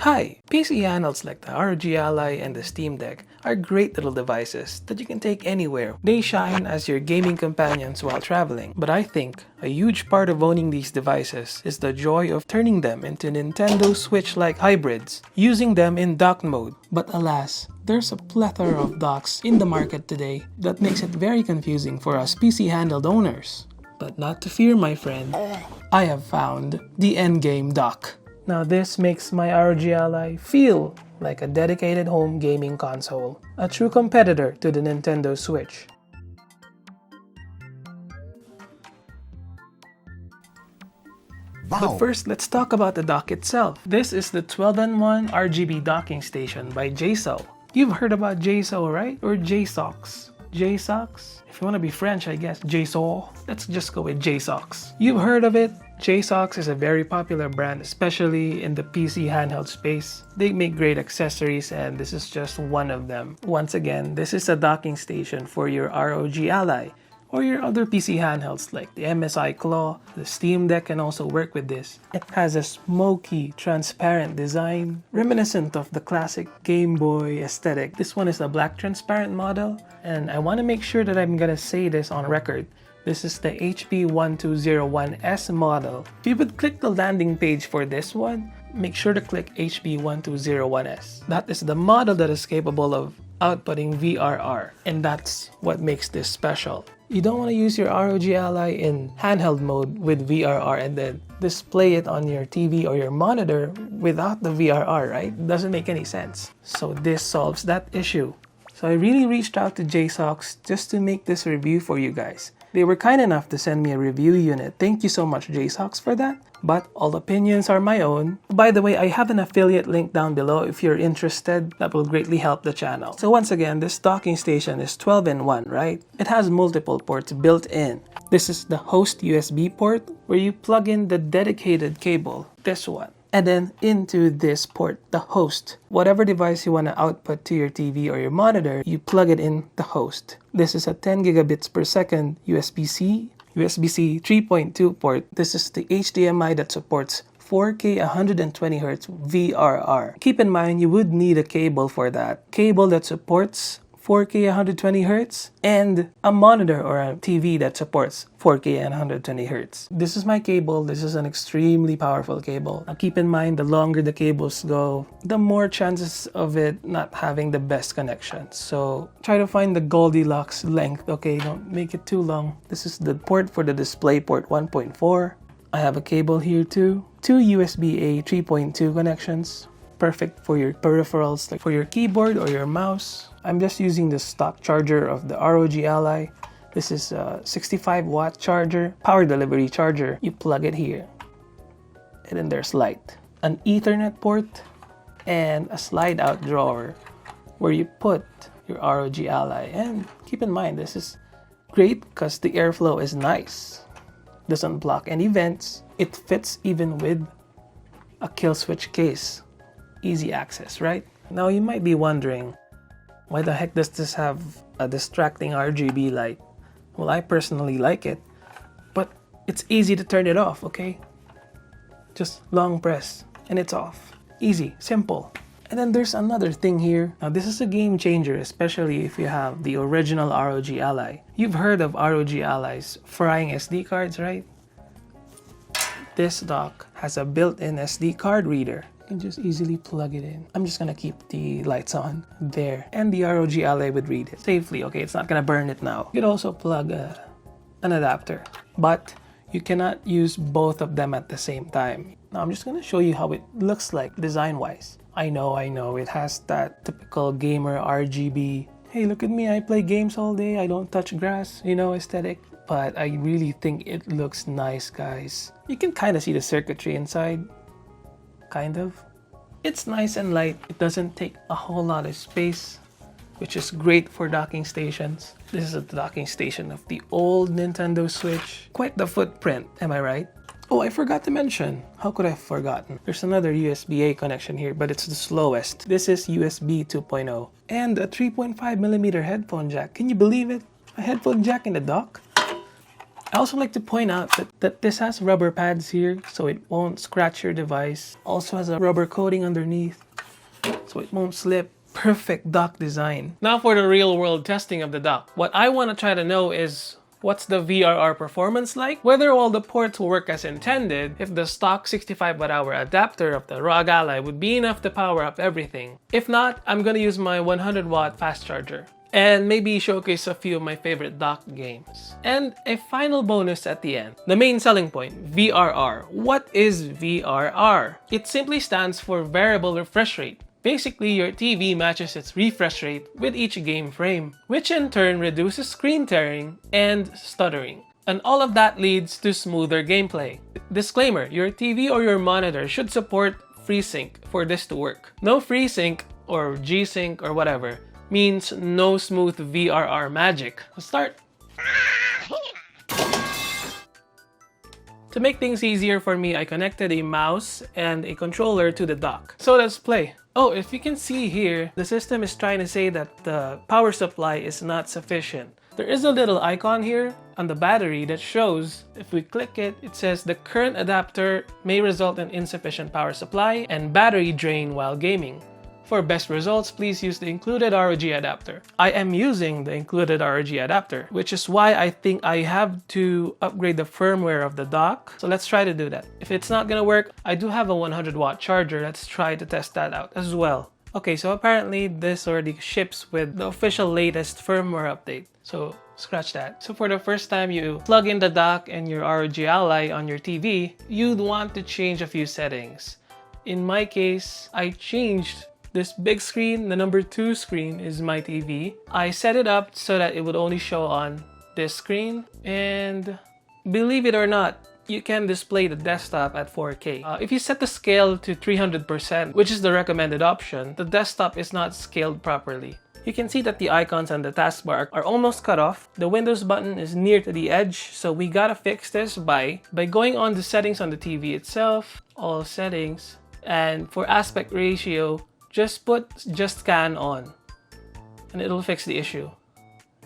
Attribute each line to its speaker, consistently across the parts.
Speaker 1: Hi! PC handhelds like the ROG Ally and the Steam Deck are great little devices that you can take anywhere. They shine as your gaming companions while traveling. But I think a huge part of owning these devices is the joy of turning them into Nintendo Switch-like hybrids, using them in dock mode. But alas, there's a plethora of docks in the market today that makes it very confusing for us PC handheld owners. But not to fear, my friend, I have found the endgame dock. Now this makes my ROG Ally feel like a dedicated home gaming console, a true competitor to the Nintendo Switch.
Speaker 2: Wow.
Speaker 1: But first, let's talk about the dock itself. This is the 12-in-1 RGB Docking Station by Jsaux. You've heard about Jsaux, right? Or Jsaux? Jsaux? If you want to be French, I guess Jsaux. Let's just go with Jsaux. You've heard of it? Jsaux is a very popular brand, especially in the PC handheld space. They make great accessories and this is just one of them. Once again, this is a docking station for your ROG Ally or your other PC handhelds like the MSI Claw. The Steam Deck can also work with this. It has a smoky, transparent design, reminiscent of the classic Game Boy aesthetic. This one is a black transparent model, and I want to make sure that I'm gonna say this on record. This is the HB1201S model. If you would click the landing page for this one, make sure to click HB1201S. That is the model that is capable of outputting VRR, and that's what makes this special. You don't want to use your ROG Ally in handheld mode with VRR and then display it on your TV or your monitor without the VRR, right? It doesn't make any sense. So this solves that issue. So I really reached out to Jsaux just to make this review for you guys. They were kind enough to send me a review unit. Thank you so much, Jsaux, for that. But all opinions are my own. By the way, I have an affiliate link down below if you're interested. That will greatly help the channel. So once again, this docking station is 12-in-1, right? It has multiple ports built in. This is the host USB port where you plug in the dedicated cable, this one. And then into this port, the host. Whatever device you want to output to your TV or your monitor, you plug it in the host. This is a 10 gigabits per second USB-C 3.2 port. This is the HDMI that supports 4K 120Hz VRR. Keep in mind, you would need a cable for that. Cable that supports 4K 120Hz and a monitor or a TV that supports 4K and 120Hz. This is my cable. This is an extremely powerful cable. Now keep in mind, the longer the cables go, the more chances of it not having the best connection. So try to find the Goldilocks length, okay? Don't make it too long. This is the port for the display port 1.4. I have a cable here too. Two USB-A 3.2 connections. Perfect for your peripherals, like for your keyboard or your mouse. I'm just using the stock charger of the ROG Ally. This is a 65-watt charger, power delivery charger. You plug it here, and then there's light. An Ethernet port, and a slide-out drawer where you put your ROG Ally. And keep in mind, this is great because the airflow is nice. Doesn't block any vents. It fits even with a kill switch case. Easy access, right? Now you might be wondering, why the heck does this have a distracting RGB light? Well, I personally like it, but it's easy to turn it off, okay? Just long press and it's off. Easy, simple. And then there's another thing here. Now this is a game changer, especially if you have the original ROG Ally. You've heard of ROG Ally's frying SD cards, right? This dock has a built-in SD card reader. You can just easily plug it in. I'm just gonna keep the lights on there, and the ROG Ally would read it safely. Okay, it's not gonna burn it now. You could also plug an adapter, but you cannot use both of them at the same time. Now I'm just gonna show you how it looks like design-wise. I know, it has that typical gamer RGB, hey, look at me, I play games all day, I don't touch grass, you know, aesthetic. But I really think it looks nice, guys. You can kind of see the circuitry inside. Kind of. It's nice and light. It doesn't take a whole lot of space, which is great for docking stations. This is a docking station of the old Nintendo Switch. Quite the footprint, am I right? Oh, I forgot to mention. How could I have forgotten? There's another USB-A connection here, but it's the slowest. This is USB 2.0 and a 3.5mm headphone jack. Can you believe it? A headphone jack in the dock? I also like to point out that this has rubber pads here, so it won't scratch your device. Also has a rubber coating underneath, so it won't slip. Perfect dock design. Now for the real world testing of the dock. What I want to try to know is, what's the VRR performance like? Whether all the ports will work as intended, if the stock 65Wh adapter of the ROG Ally would be enough to power up everything. If not, I'm gonna use my 100W fast charger. And maybe showcase a few of my favorite dock games. And a final bonus at the end. The main selling point, VRR. What is VRR? It simply stands for Variable Refresh Rate. Basically, your TV matches its refresh rate with each game frame, which in turn reduces screen tearing and stuttering. And all of that leads to smoother gameplay. Disclaimer, your TV or your monitor should support FreeSync for this to work. No FreeSync or G-Sync or whatever means no smooth VRR magic. Let's start. To make things easier for me, I connected a mouse and a controller to the dock. So let's play. Oh, if you can see here, the system is trying to say that the power supply is not sufficient. There is a little icon here on the battery that shows, if we click it, it says the current adapter may result in insufficient power supply and battery drain while gaming. For best results, please use the included ROG adapter. I am using the included ROG adapter, which is why I think I have to upgrade the firmware of the dock. So let's try to do that. If it's not gonna work, I do have a 100W charger. Let's try to test that out as well. Okay, so apparently this already ships with the official latest firmware update. So scratch that. So for the first time you plug in the dock and your ROG Ally on your TV, you'd want to change a few settings. In my case, I changed this big screen. The number 2 screen is my TV. I set it up so that it would only show on this screen. And believe it or not, you can display the desktop at 4K. If you set the scale to 300%, which is the recommended option, the desktop is not scaled properly. You can see that the icons on the taskbar are almost cut off. The Windows button is near to the edge, so we gotta fix this by going on the settings on the TV itself, all settings, and for aspect ratio, just put scan on and it'll fix the issue.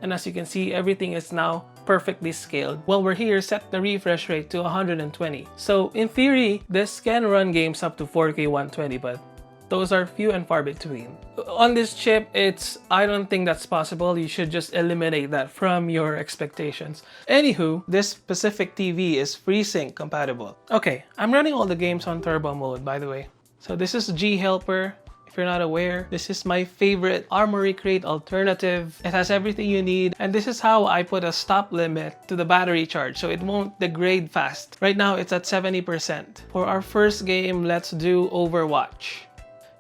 Speaker 1: And as you can see, everything is now perfectly scaled. While we're here, set the refresh rate to 120. So in theory, this can run games up to 4K 120, but those are few and far between. On this chip, I don't think that's possible. You should just eliminate that from your expectations. Anywho, this specific TV is FreeSync compatible. Okay, I'm running all the games on turbo mode, by the way. So this is G Helper. If you're not aware, this is my favorite Armory Crate alternative. It has everything you need, and this is how I put a stop limit to the battery charge so it won't degrade fast. Right now it's at 70%. For our first game, let's do Overwatch.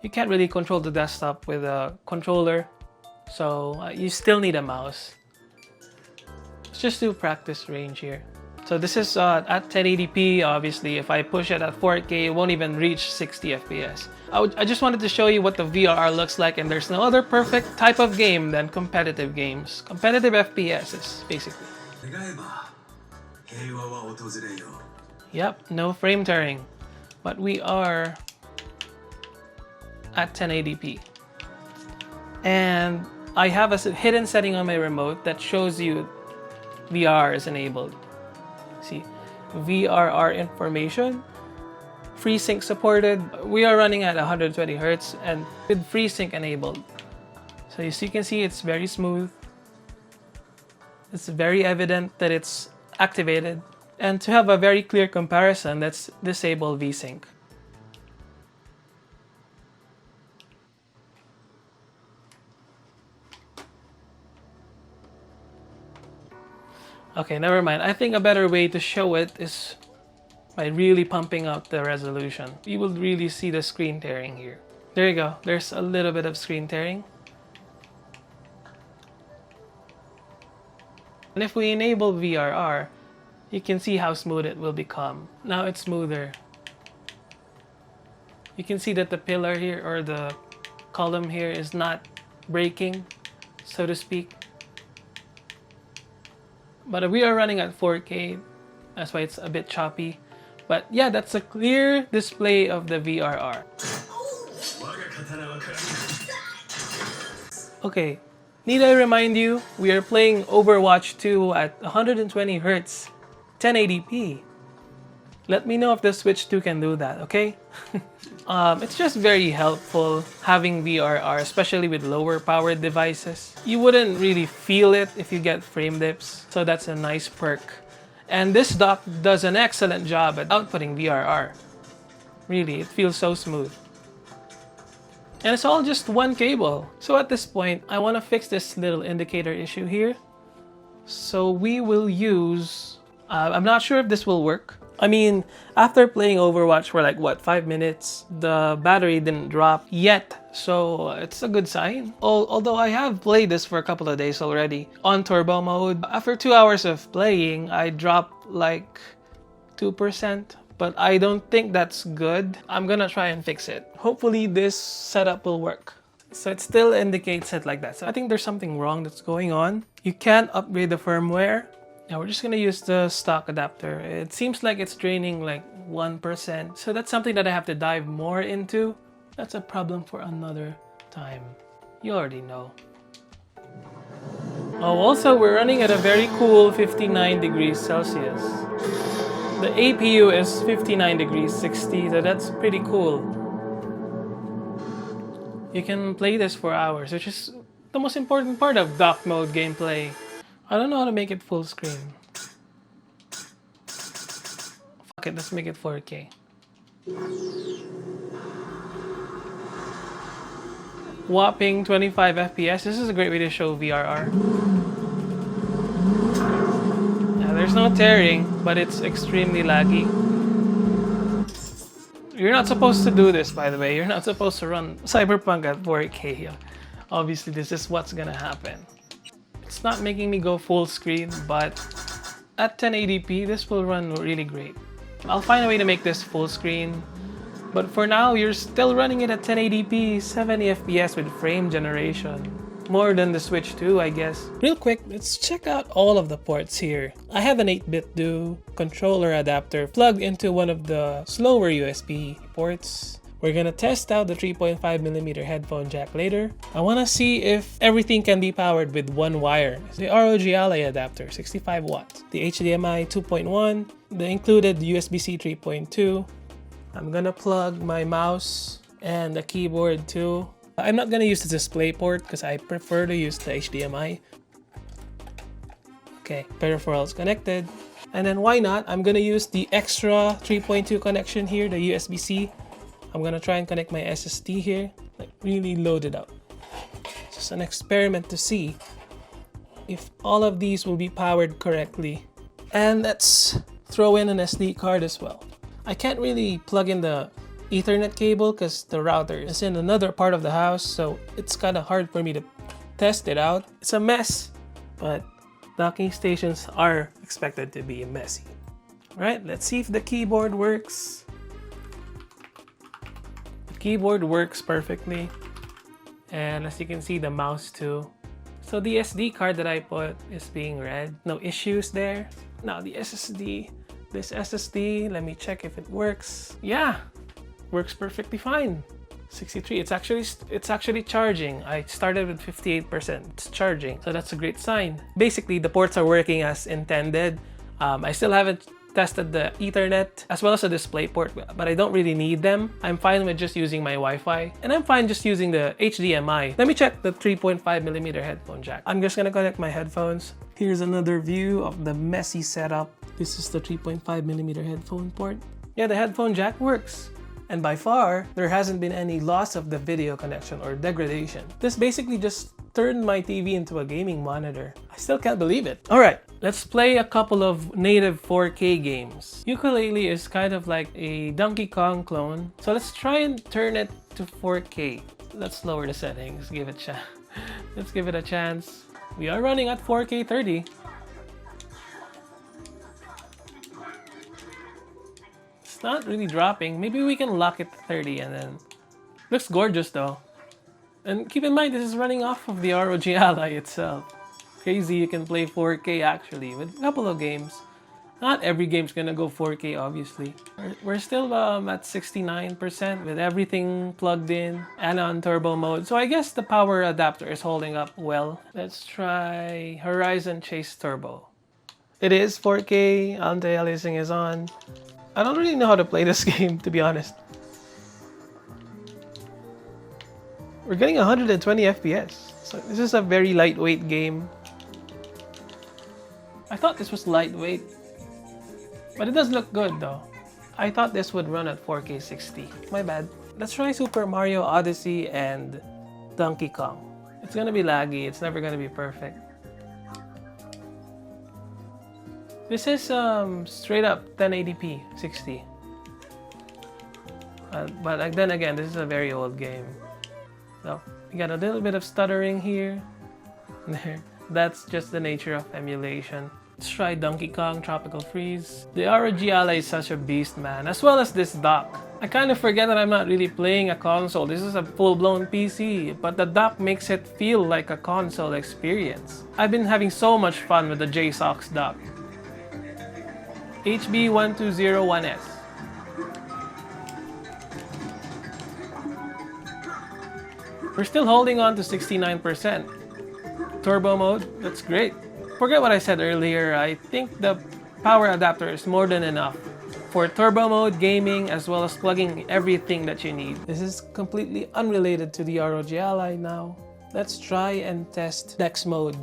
Speaker 1: You can't really control the desktop with a controller, so you still need a mouse. Let's just do practice range here. So this is at 1080p. Obviously, if I push it at 4K, it won't even reach 60 FPS. I just wanted to show you what the VRR looks like, and there's no other perfect type of game than competitive games. Competitive FPSs, basically. Yep, no frame tearing. But we are at 1080p. And I have a hidden setting on my remote that shows you VRR is enabled. See, VRR information, FreeSync supported. We are running at 120 Hz and with FreeSync enabled. So as you can see, it's very smooth. It's very evident that it's activated. And to have a very clear comparison, let's disable VSync. Okay, never mind. I think a better way to show it is by really pumping up the resolution. You will really see the screen tearing here. There you go. There's a little bit of screen tearing. And if we enable VRR, you can see how smooth it will become. Now it's smoother. You can see that the pillar here or the column here is not breaking, so to speak. But we are running at 4K, that's why it's a bit choppy. But yeah, that's a clear display of the VRR. Okay, need I remind you, we are playing Overwatch 2 at 120 Hz. 1080p. Let me know if the Switch 2 can do that, okay? It's just very helpful having VRR, especially with lower powered devices. You wouldn't really feel it if you get frame dips, so that's a nice perk. And this dock does an excellent job at outputting VRR. Really, it feels so smooth. And it's all just one cable. So at this point, I want to fix this little indicator issue here. So we will use... I'm not sure if this will work. I mean, after playing Overwatch for like, what, 5 minutes, the battery didn't drop yet. So it's a good sign. Although I have played this for a couple of days already on turbo mode. After 2 hours of playing, I dropped like 2%. But I don't think that's good. I'm gonna try and fix it. Hopefully this setup will work. So it still indicates it like that. So I think there's something wrong that's going on. You can't upgrade the firmware. Now we're just gonna use the stock adapter. It seems like it's draining like 1%. So that's something that I have to dive more into. That's a problem for another time. You already know. Oh, also we're running at a very cool 59 degrees Celsius. The APU is 59 degrees 60, so that's pretty cool. You can play this for hours, which is the most important part of dock mode gameplay. I don't know how to make it full screen. Fuck it, let's make it 4K. Whopping 25 FPS. This is a great way to show VRR. Now, there's no tearing, but it's extremely laggy. You're not supposed to do this, by the way. You're not supposed to run Cyberpunk at 4K. Obviously, this is what's gonna happen. It's not making me go full screen, but at 1080p, this will run really great. I'll find a way to make this full screen. But for now, you're still running it at 1080p, 70 FPS with frame generation. More than the Switch 2, I guess. Real quick, let's check out all of the ports here. I have an 8-bit DO controller adapter plugged into one of the slower USB ports. We're gonna test out the 3.5mm headphone jack later. I wanna see if everything can be powered with one wire. It's the ROG Ally adapter, 65 watts. The HDMI 2.1, the included USB-C 3.2. I'm gonna plug my mouse and the keyboard too. I'm not gonna use the display port because I prefer to use the HDMI. Okay, peripherals connected. And then why not? I'm gonna use the extra 3.2 connection here, the USB-C. I'm gonna try and connect my SSD here, like really load it up. It's just an experiment to see if all of these will be powered correctly. And let's throw in an SD card as well. I can't really plug in the Ethernet cable because the router is in another part of the house, so it's kind of hard for me to test it out. It's a mess, but docking stations are expected to be messy. Alright, let's see if the keyboard works. The keyboard works perfectly, and as you can see, the mouse too. So the SD card that I put is being read. No issues there. Now the SSD. This SSD, let me check if it works. Yeah, works perfectly fine. 63, it's actually charging. I started with 58%, it's charging. So that's a great sign. Basically, the ports are working as intended. I still haven't tested the Ethernet as well as the display port, but I don't really need them. I'm fine with just using my Wi-Fi, and I'm fine just using the HDMI. Let me check the 3.5mm headphone jack. I'm just gonna connect my headphones. Here's another view of the messy setup. This is the 3.5mm headphone port. Yeah, the headphone jack works. And by far, there hasn't been any loss of the video connection or degradation. This basically just turned my TV into a gaming monitor. I still can't believe it. Alright, let's play a couple of native 4K games. Yookalaylee is kind of like a Donkey Kong clone. So let's try and turn it to 4K. Let's lower the settings, let's give it a chance. We are running at 4K 30. It's not really dropping. Maybe we can lock it to 30 and then... Looks gorgeous though. And keep in mind, this is running off of the ROG Ally itself. Crazy, you can play 4K actually with a couple of games. Not every game's gonna go 4K, obviously. We're still at 69% with everything plugged in and on turbo mode. So I guess the power adapter is holding up well. Let's try Horizon Chase Turbo. It is 4K, anti-aliasing is on. I don't really know how to play this game, to be honest. We're getting 120 FPS, so this is a very lightweight game. I thought this was lightweight, but it does look good though. I thought this would run at 4K 60. My bad. Let's try Super Mario Odyssey and Donkey Kong. It's gonna be laggy, it's never gonna be perfect. This is straight up 1080p 60. But then again, this is a very old game. So we got a little bit of stuttering here. There. That's just the nature of emulation. Let's try Donkey Kong Tropical Freeze. The ROG Ally is such a beast, man, as well as this dock. I kind of forget that I'm not really playing a console. This is a full-blown PC, but the dock makes it feel like a console experience. I've been having so much fun with the Jsaux dock. HB1201S. We're still holding on to 69%. Turbo mode, that's great. Forget what I said earlier, I think the power adapter is more than enough for turbo mode, gaming, as well as plugging everything that you need. This is completely unrelated to the ROG Ally now. Let's try and test Dex mode.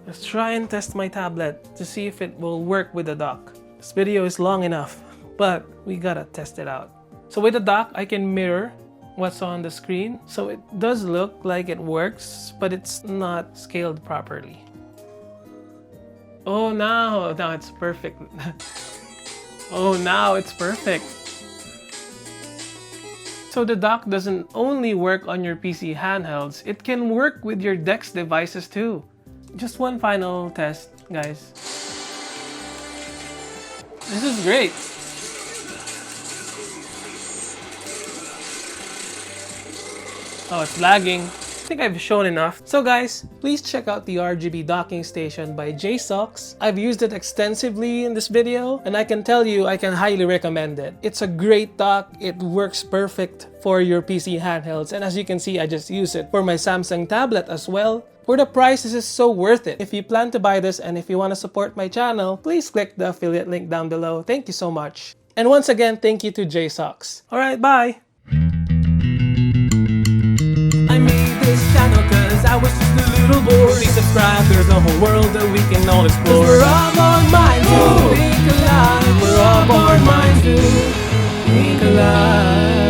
Speaker 1: Let's try and test my tablet to see if it will work with the dock. This video is long enough, but we gotta test it out. So with the dock, I can mirror what's on the screen. So it does look like it works, but it's not scaled properly. Oh, now it's perfect. Oh, now it's perfect. So the dock doesn't only work on your PC handhelds, it can work with your DeX devices too. Just one final test, guys. This is great. Oh, it's lagging. I think I've shown enough. So guys, please check out the RGB Docking Station by Jsaux. I've used it extensively in this video, and I can tell you I can highly recommend it. It's a great dock, it works perfect for your PC handhelds, and as you can see, I just use it for my Samsung tablet as well. For the price, this is so worth it. If you plan to buy this and if you want to support my channel, please click the affiliate link down below. Thank you so much. And once again, thank you to Jsaux. Alright, bye! I was just a little bored. Please subscribe, there's a whole world that we can all explore. We're all born minds to think alive. We're all born minds to think alive.